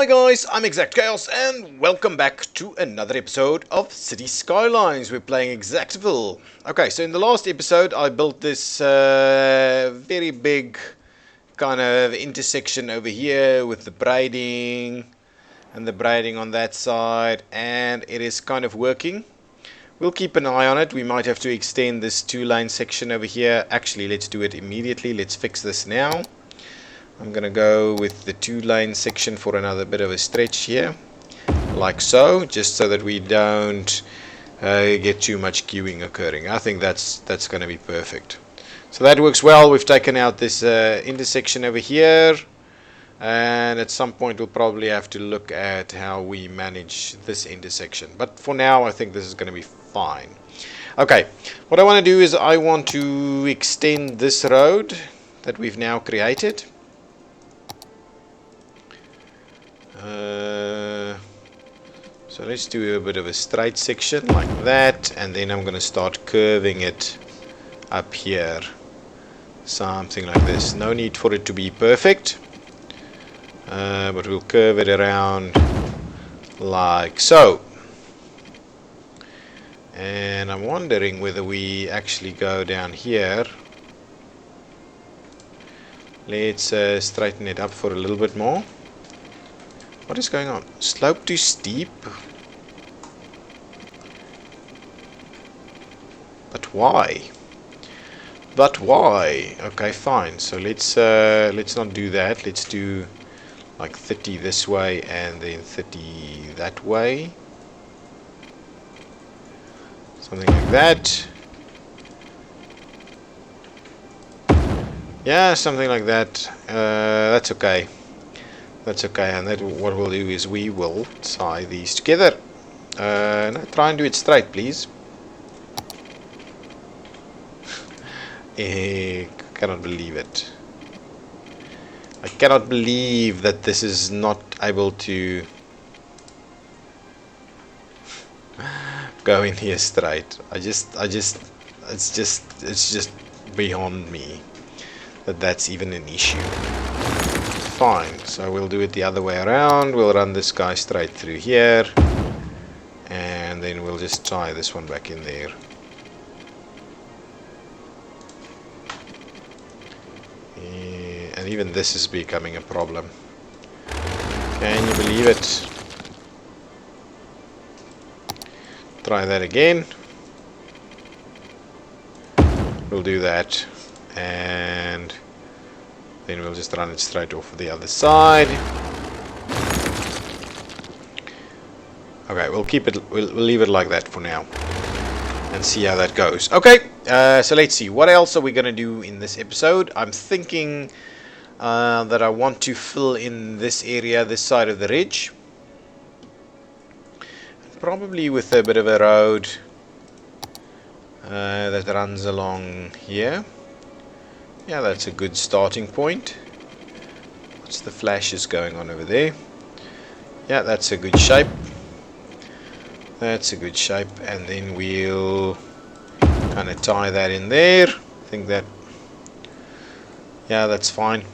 Hi guys, I'm ExactChaos and welcome back to another episode of Cities Skylines. We're playing Exactville. Okay, so in the last episode I built this very big kind of intersection over here with the braiding and the braiding on that side, and it is kind of working. We'll keep an eye on it. We might have to extend this two-lane section over here. Actually, let's do it immediately. Let's fix this now. I'm gonna go with the two-lane section for another bit of a stretch here, like so, just so that we don't get too much queuing occurring. I think that's gonna be perfect. So that works well. We've taken out this intersection over here, and at some point we'll probably have to look at how we manage this intersection. But for now, I think this is gonna be fine. Okay, what I want to do is I want to extend this road that we've now created. So let's do a bit of a straight section like that, and then I'm going to start curving it up here, something like this. No need for it to be perfect, but we'll curve it around like so. And I'm wondering whether we actually go down here. Let's straighten it up for a little bit more. What is going on? Slope too steep? But why? But why? Okay, fine. So let's not do that. Let's do like 30 this way and then 30 that way. Something like that. Yeah, something like that. That's okay. That's okay, and that what we'll do is we will tie these together. No, try and do it straight, please. I cannot believe it. I cannot believe that this is not able to go in here straight. It's just beyond me that that's even an issue. Fine, so we'll do it the other way around. We'll run this guy straight through here, and then we'll just tie this one back in there. And even this is becoming a problem. Can you believe it? Try that again. We'll do that, and then we'll just run it straight off the other side. Okay, we'll keep it. We'll leave it like that for now, and see how that goes. Okay, so let's see. What else are we gonna do in this episode? I'm thinking that I want to fill in this area, this side of the ridge, probably with a bit of a road that runs along here. Yeah, that's a good starting point. What's the flashes going on over there? Yeah, that's a good shape. That's a good shape. And then we'll kind of tie that in there. I think that, yeah, that's fine.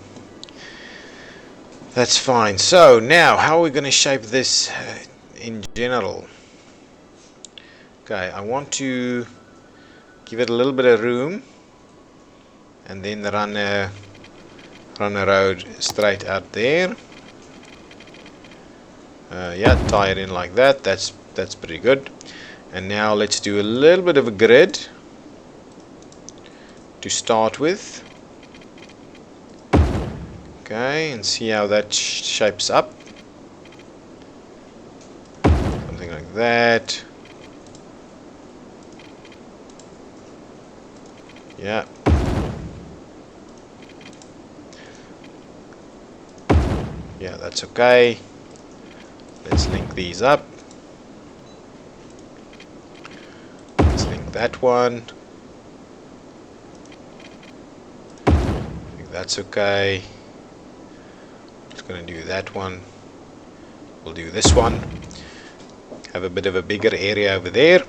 That's fine. So now, how are we going to shape this in general? Okay, I want to give it a little bit of room, and then run a road straight out there. Yeah, tie it in like that. That's pretty good. And now let's do a little bit of a grid to start with. Okay, and see how that shapes up. Something like that. Yeah. Yeah, that's okay. Let's link these up. Let's link that one. I think that's okay. Just gonna do that one. We'll do this one. Have a bit of a bigger area over there.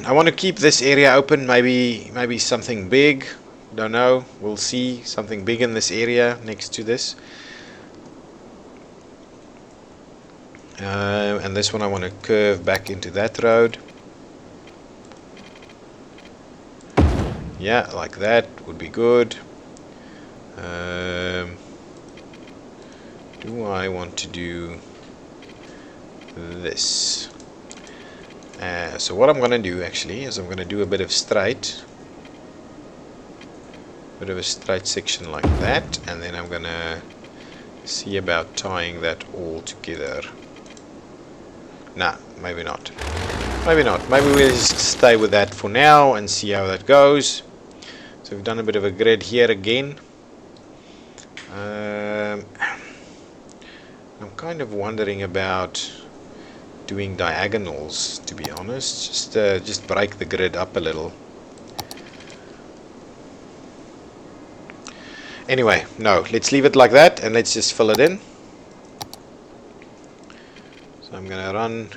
I want to keep this area open. Maybe something big. Don't know. We'll see. Something big in this area next to this. And this one I want to curve back into that road. Yeah, like that would be good. Do I want to do this? So what I'm going to do actually is I'm going to do a bit of a straight section like that, and then I'm going to see about tying that all together. Nah, maybe not. Maybe not. Maybe we'll just stay with that for now and see how that goes. So we've done a bit of a grid here again. I'm kind of wondering about doing diagonals, to be honest. Just break the grid up a little. Anyway, no, let's leave it like that and let's just fill it in. So I'm going to run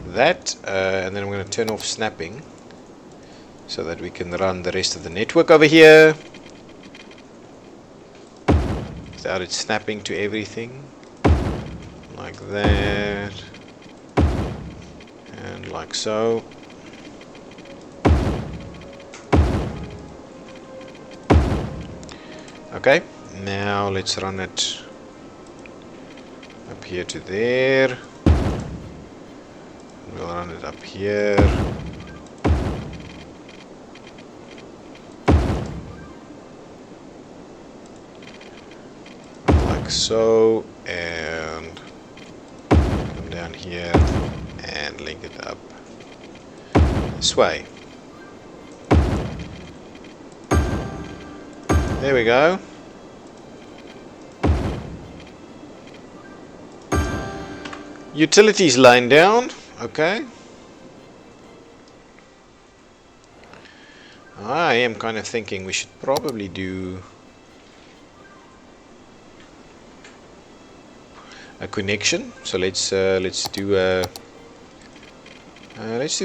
that and then I'm going to turn off snapping so that we can run the rest of the network over here without it snapping to everything, like that and like so. Okay, now let's run it up here to there. We'll run it up here. Like so, and come down here and link it up this way. There we go. Utilities line down. Okay. I am kind of thinking we should probably do a connection. So let's do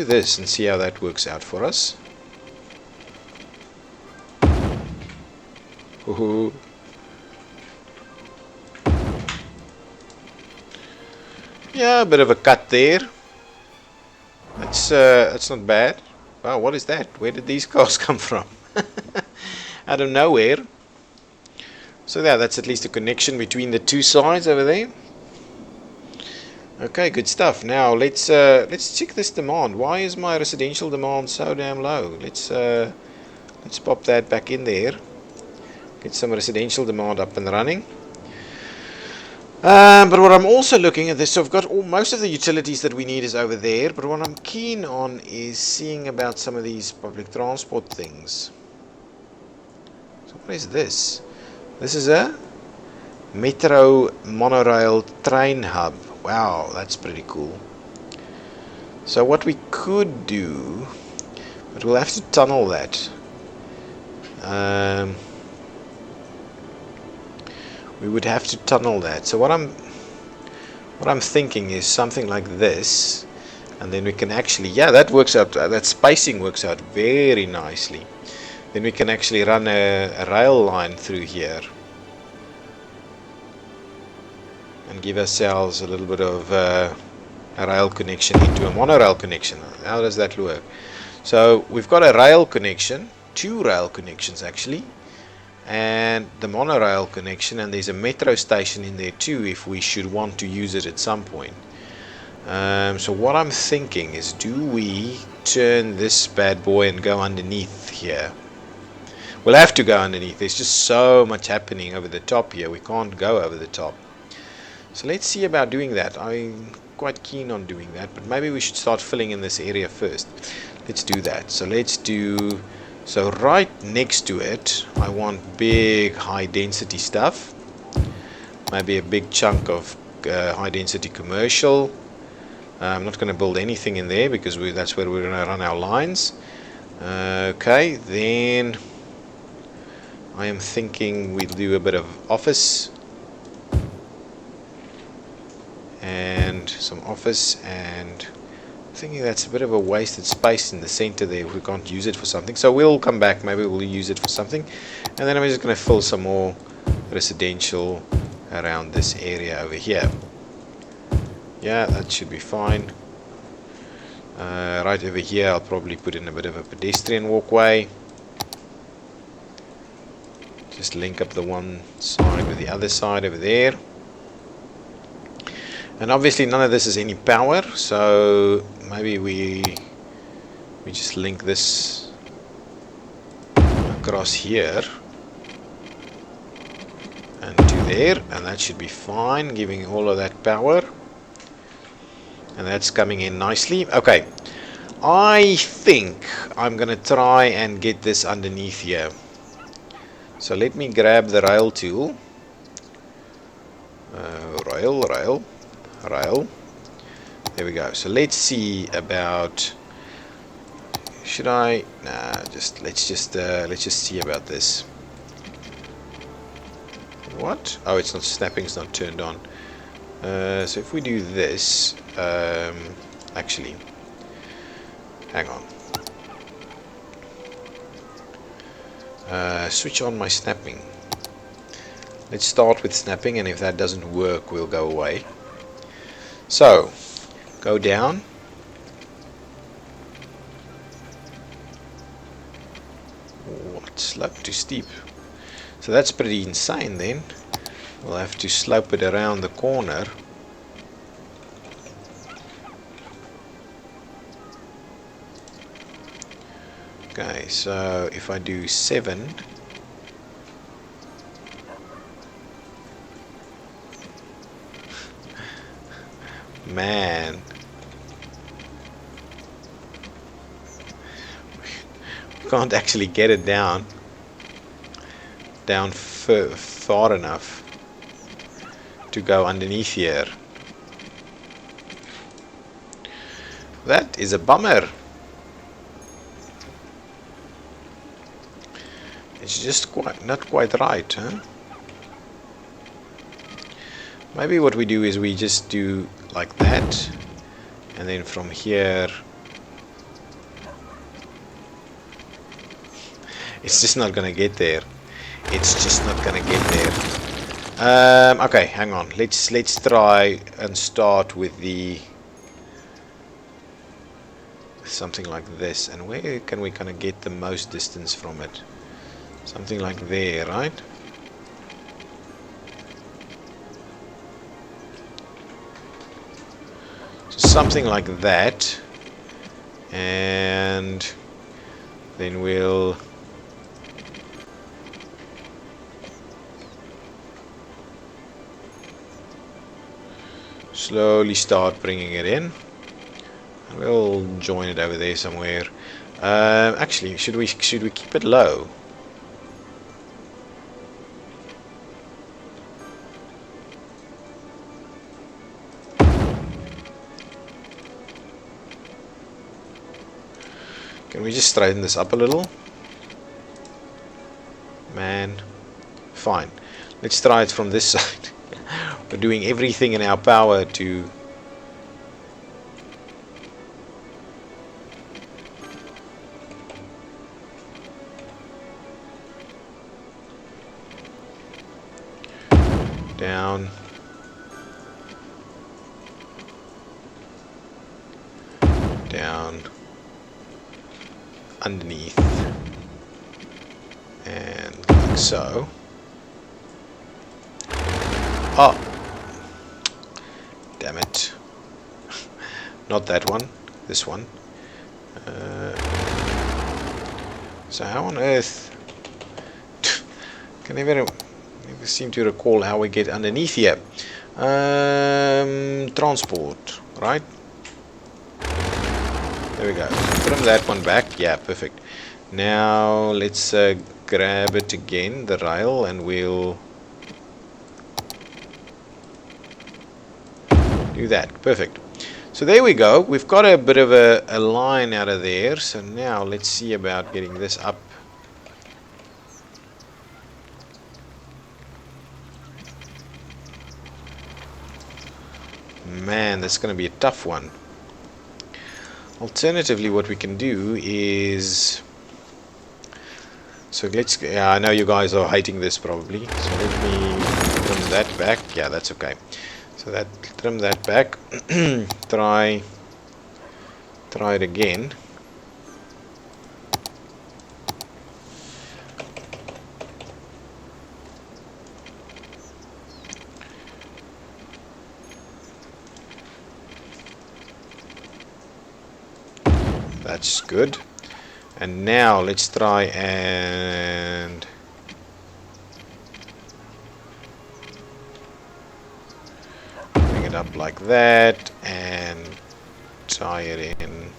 this and see how that works out for us. Ooh. Yeah, a bit of a cut there. That's not bad. Wow, what is that? Where did these cars come from? Out of nowhere. So yeah, that's at least a connection between the two sides over there. Okay, good stuff. Now let's check this demand. Why is my residential demand so damn low? Let's pop that back in there. Get some residential demand up and running. But what I'm also looking at this, so I've got most of the utilities that we need is over there, but what I'm keen on is seeing about some of these public transport things. So what is this? This is a metro monorail train hub. Wow, that's pretty cool. So what we could do, but we'll have to tunnel that. We would have to tunnel that. So what I'm thinking is something like this, and then we can actually, yeah, that works out. That spacing works out very nicely. Then we can actually run a rail line through here and give ourselves a little bit of a rail connection into a monorail connection. How does that work? So we've got a rail connection, two rail connections actually, and the monorail connection, and there's a metro station in there too if we should want to use it at some point. So what I'm thinking is, do we turn this bad boy and go underneath here? We'll have to go underneath. There's just so much happening over the top here. We can't go over the top. So let's see about doing that. I'm quite keen on doing that, but maybe we should start filling in this area first. Let's do that. So let's do, so right next to it I want big high density stuff, maybe a big chunk of high density commercial. I'm not going to build anything in there because that's where we're going to run our lines. Okay, then I am thinking we'll do a bit of office and some office, and I'm thinking that's a bit of a wasted space in the center there if we can't use it for something. So we'll come back, maybe we'll use it for something, and then I'm just going to fill some more residential around this area over here. Yeah, that should be fine. Right over here I'll probably put in a bit of a pedestrian walkway. Just link up the one side with the other side over there. And obviously none of this is any power, so maybe we just link this across here and to there, and that should be fine, giving all of that power. And that's coming in nicely. Okay, I think I'm gonna try and get this underneath here. So let me grab the rail tool. Rail. There we go. So let's see about. Should I? Nah. Let's just see about this. What? Oh, it's not snapping. It's not turned on. So if we do this, actually, hang on. Switch on my snapping. Let's start with snapping, and if that doesn't work, we'll go away. So, go down. What? Slope too steep. So that's pretty insane then. We'll have to slope it around the corner. Okay, so if I do 7, man, we can't actually get it down far enough to go underneath here. That is a bummer. It's just not quite right, huh? Maybe what we do is we just do like that, and then from here it's just not gonna get there. It's just not gonna get there. Okay, hang on. Let's try and start with the something like this. And where can we kind of get the most distance from it? Something like there, right? So something like that, and then we'll slowly start bringing it in. And we'll join it over there somewhere. Actually, should we keep it low? Can we just straighten this up a little? Man, fine. Let's try it from this side. We're doing everything in our power to down, down, underneath, and like so. Oh, damn it. Not that one, this one. So how on earth can I never seem to recall how we get underneath here? Transport, right? There we go. Trim that one back. Yeah, perfect. Now let's grab it again, the rail, and we'll do that. Perfect. So there we go. We've got a bit of a line out of there. So now let's see about getting this up. Man, that's going to be a tough one. Alternatively, what we can do is... So let's... Yeah, I know you guys are hating this probably. So let me bring that back. Yeah, that's okay. So that, trim that back. Try it again. That's good. And now let's try and bring it up like that and tie it in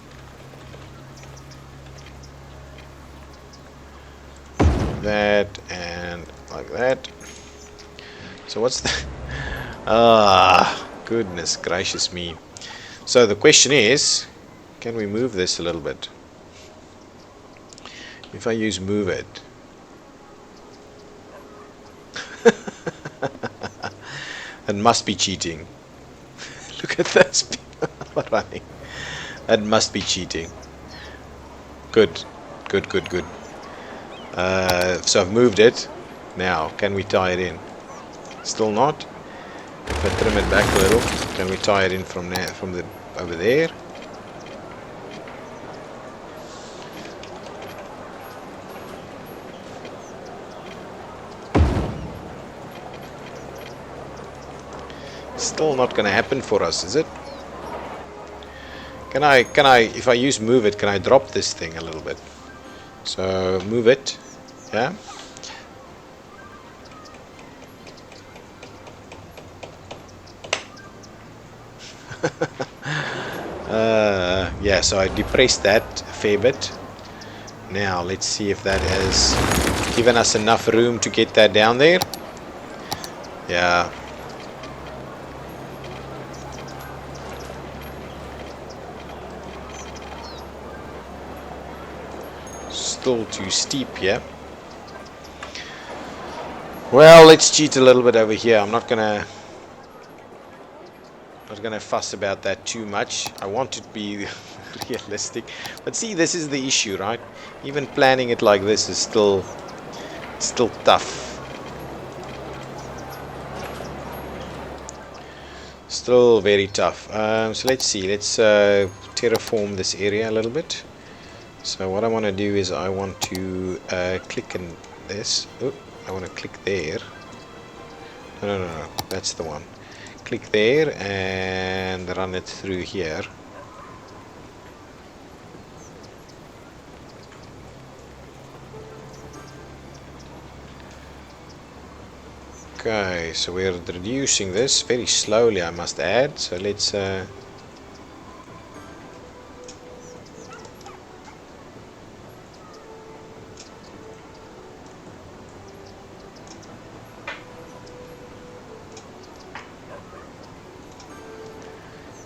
that and like that. So what's that? Ah, goodness gracious me. So the question is, can we move this a little bit? If I use move it, that must be cheating. Look at those people running. That must be cheating. Good, good, good, good. So I've moved it. Now, can we tie it in? Still not. If I trim it back a little, can we tie it in from there, over there? Still not going to happen for us, is it? Can I, if I use move it, can I drop this thing a little bit? So move it, yeah. Yeah, so I depressed that a fair bit. Now let's see if that has given us enough room to get that down there. Yeah. Still too steep here. Well, let's cheat a little bit over here. I'm not gonna fuss about that too much. I want it to be realistic. But see, this is the issue, right? Even planning it like this is still tough. Still very tough. So let's see. Let's terraform this area a little bit. So what I want to do is I want to click in this. Oh, I want to click there. No. That's the one. Click there and run it through here. Okay, so we're reducing this very slowly, I must add. So let's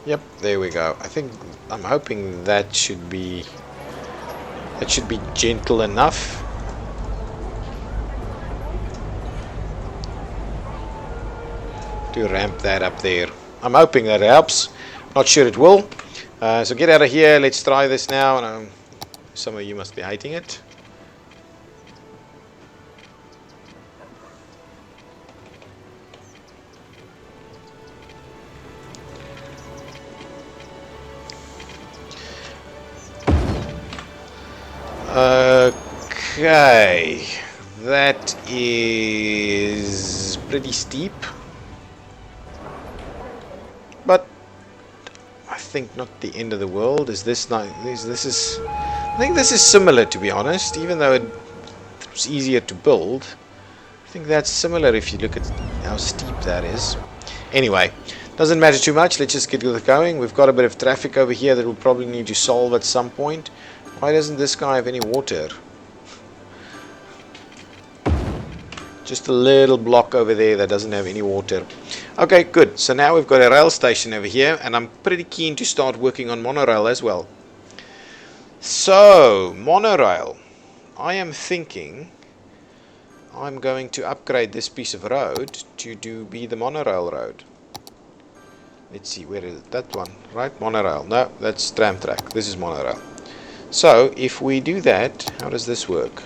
yep, there we go. I'm hoping that should be gentle enough. To ramp that up there. I'm hoping that helps. Not sure it will. So get out of here. Let's try this now. And some of you must be hating it. Okay, that is pretty steep. But I think not the end of the world. Is this not? This is. I think this is similar, to be honest. Even though it was easier to build, I think that's similar if you look at how steep that is. Anyway, doesn't matter too much. Let's just get going. We've got a bit of traffic over here that we'll probably need to solve at some point. Why doesn't this guy have any water? Just a little block over there that doesn't have any water. Okay, good. So now we've got a rail station over here, and I'm pretty keen to start working on monorail as well. So, monorail. I am thinking I'm going to upgrade this piece of road to be the monorail road. Let's see, where is it? That one, right? Monorail. No, that's tram track. This is monorail. So, if we do that, how does this work?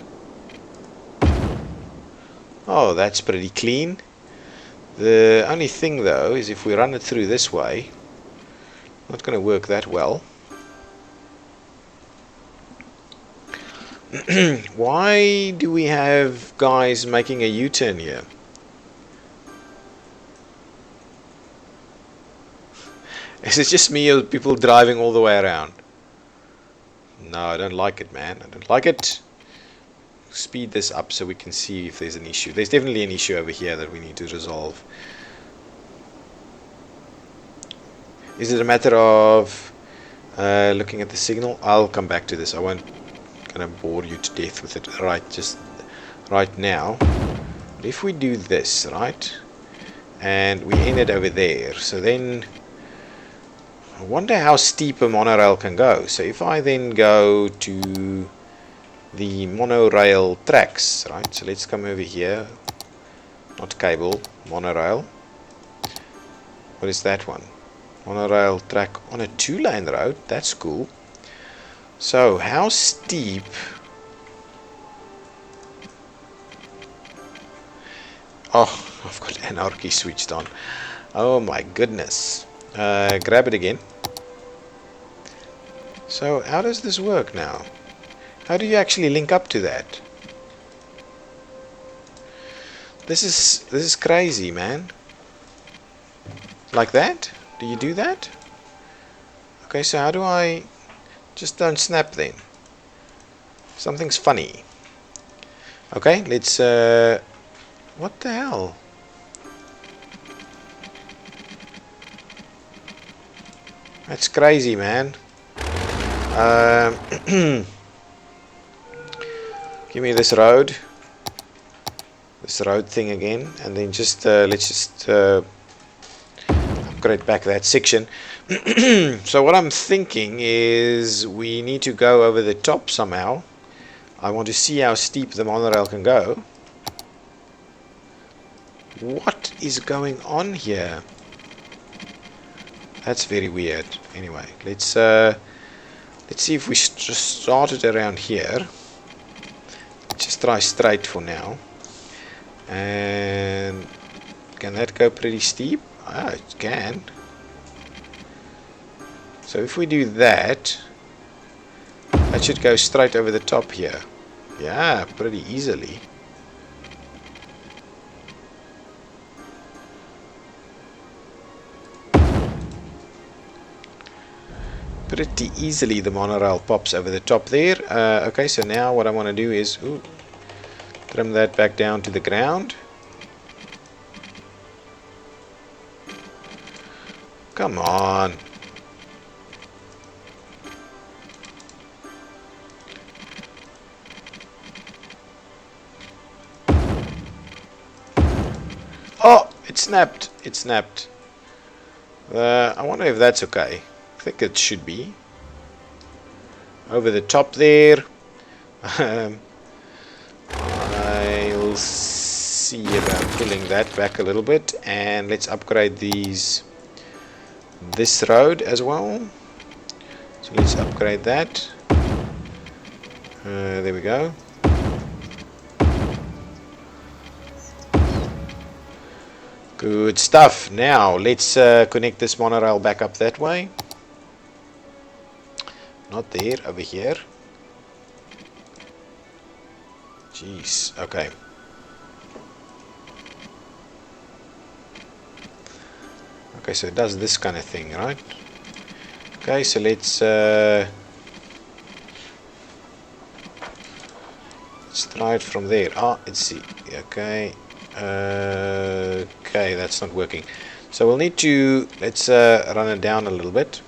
Oh, that's pretty clean. The only thing though is if we run it through this way, not going to work that well. Why do we have guys making a U-turn here? Is it just me or people driving all the way around? No, I don't like it, man. I don't like it. Speed this up so we can see if there's an issue. There's definitely an issue over here that we need to resolve. Is it a matter of looking at the signal? I'll come back to this. I won't gonna bore you to death with it just right now. But if we do this, right, and we end it over there, so then I wonder how steep a monorail can go. So if I then go to the monorail tracks, right, so let's come over here, not cable, monorail. What is that one? Monorail track on a 2-lane road. That's cool. So how steep? Oh, I've got anarchy switched on. Oh my goodness. Grab it again. So how does this work now? How do you actually link up to that? This is crazy, man. Like that? Do you do that? Okay, so how do I... Just don't snap then. Something's funny. Okay, let's... What the hell? That's crazy, man. Give me this road. This road thing again. And then just, let's just... upgrade back that section. So what I'm thinking is we need to go over the top somehow. I want to see how steep the monorail can go. What is going on here? That's very weird. Anyway, let's see if we just start it around here. Just try straight for now. And can that go pretty steep? Ah, it can. So if we do that, that should go straight over the top here. Yeah, pretty easily. Pretty easily the monorail pops over the top there. Okay, so now what I want to do is trim that back down to the ground. Come on. Oh, it snapped. It snapped. I wonder if that's okay. I think it should be. Over the top there. I'll see about pulling that back a little bit. And let's upgrade this road as well. So let's upgrade that. There we go. Good stuff. Now let's connect this monorail back up that way. Not there, over here. Jeez, okay. Okay, so it does this kind of thing, right? Okay, so let's try it from there. Ah, let's see. Okay. Okay, that's not working. So we'll need to, let's run it down a little bit.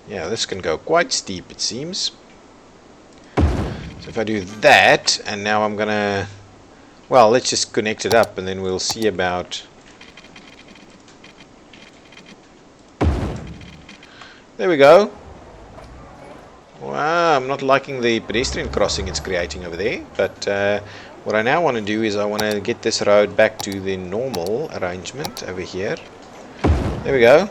Yeah, this can go quite steep, it seems. So if I do that, and now I'm gonna, well, let's just connect it up and then we'll see about. There we go. Wow, I'm not liking the pedestrian crossing it's creating over there, but What I now want to do is I want to get this road back to the normal arrangement over here. There we go.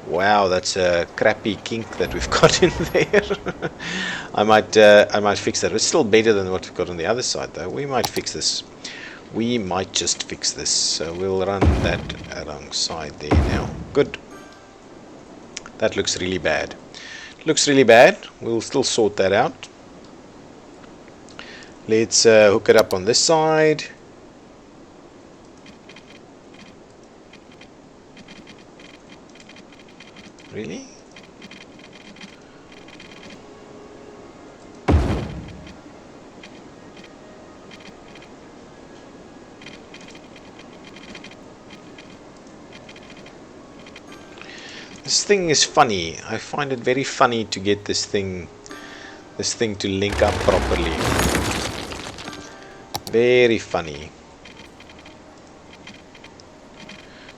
Wow, that's a crappy kink that we've got in there. I might fix that. It's still better than what we've got on the other side, though. We might fix this. We might just fix this. So we'll run that alongside there now. Good. That looks really bad. Looks really bad. We'll still sort that out. Let's hook it up on this side. Really? This thing is funny. I find it very funny to get this thing to link up properly. Very funny.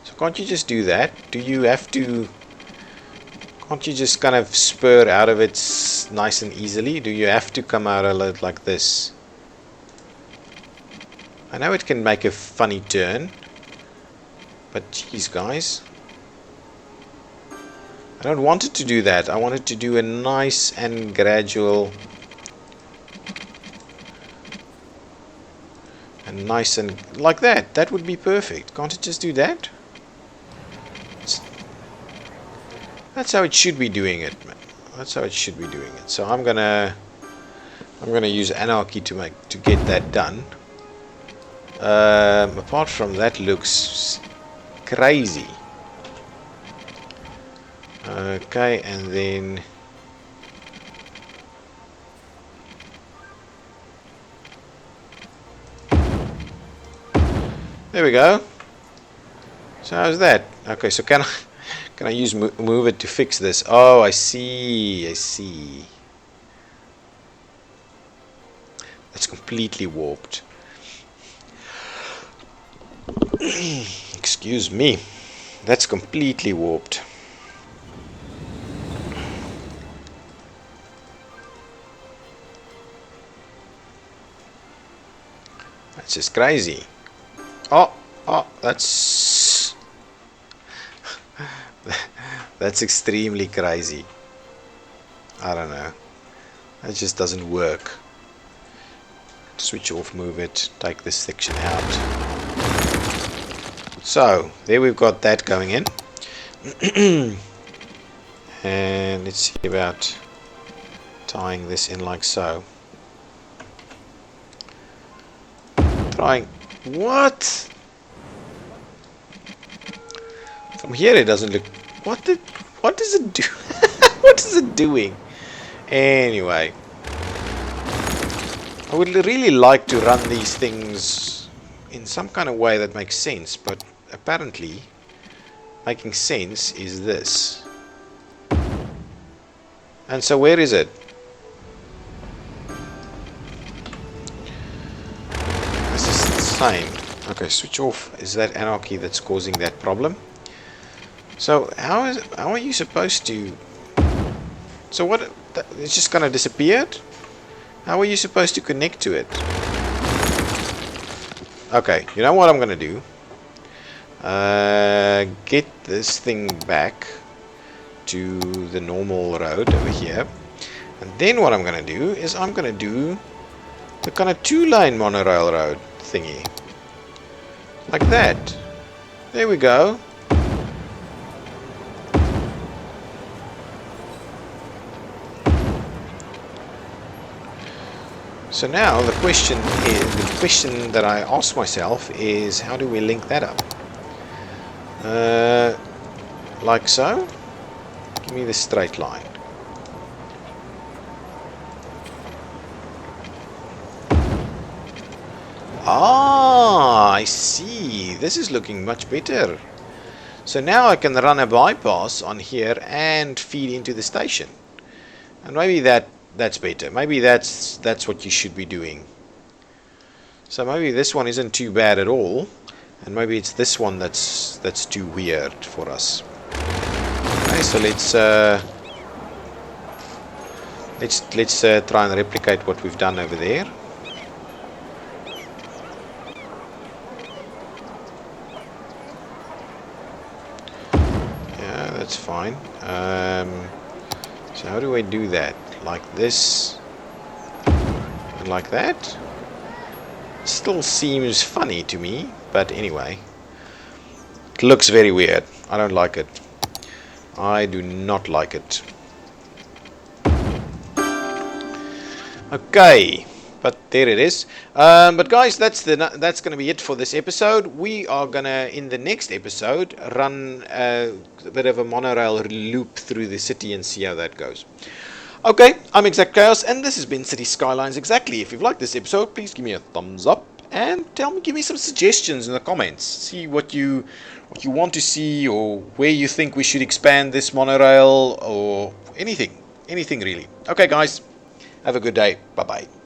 So can't you just do that? Do you have to... Can't you just kind of spur out of it nice and easily? Do you have to come out of it like this? I know it can make a funny turn. But geez, guys. I don't want it to do that. I want it to do a nice and gradual... And nice and like that. That would be perfect. Can't it just do that? That's how it should be doing it, man. That's how it should be doing it. So I'm gonna use anarchy to get that done. Apart from that, looks crazy. Okay, and then there we go. So how's that? Okay, so can I use move it to fix this? Oh, I see. I see. That's completely warped. Excuse me. That's completely warped. That's just crazy. Oh, that's that's extremely crazy. I don't know. That just doesn't work. Switch off, move it, take this section out. So, there we've got that going in. And let's see about tying this in like so. Trying. What? From here it doesn't look... What does it do? What is it doing? Anyway. I would really like to run these things in some kind of way that makes sense, but apparently making sense is this. And so where is it? This is insane. Okay, switch off. Is that anarchy that's causing that problem? So how are you supposed to... So what? It's just gonna disappear? How are you supposed to connect to it? Okay, you know what I'm gonna do? Get this thing back to the normal road over here, and then what I'm gonna do is I'm gonna do the kind of two-lane monorail road thingy, like that. There we go. So now the question that I ask myself is, how do we link that up? Like so. Give me the straight line. Ah, I see. This is looking much better. So now I can run a bypass on here and feed into the station. And maybe that's better. Maybe that's what you should be doing. So maybe this one isn't too bad at all, and maybe it's this one that's too weird for us. Okay, so let's try and replicate what we've done over there. that's fine. So how do I do that? Like this and like that? Still seems funny to me, but anyway. It looks very weird. I don't like it. I do not like it. Okay, but there it is. But guys, that's going to be it for this episode. We are gonna, in the next episode, run a bit of a monorail loop through the city and see how that goes. Okay, I'm ExactChaos, and this has been Cities Skylines Exactly. If you've liked this episode, please give me a thumbs up and give me some suggestions in the comments. See what you want to see, or where you think we should expand this monorail, or anything really. Okay, guys. Have a good day. Bye-bye.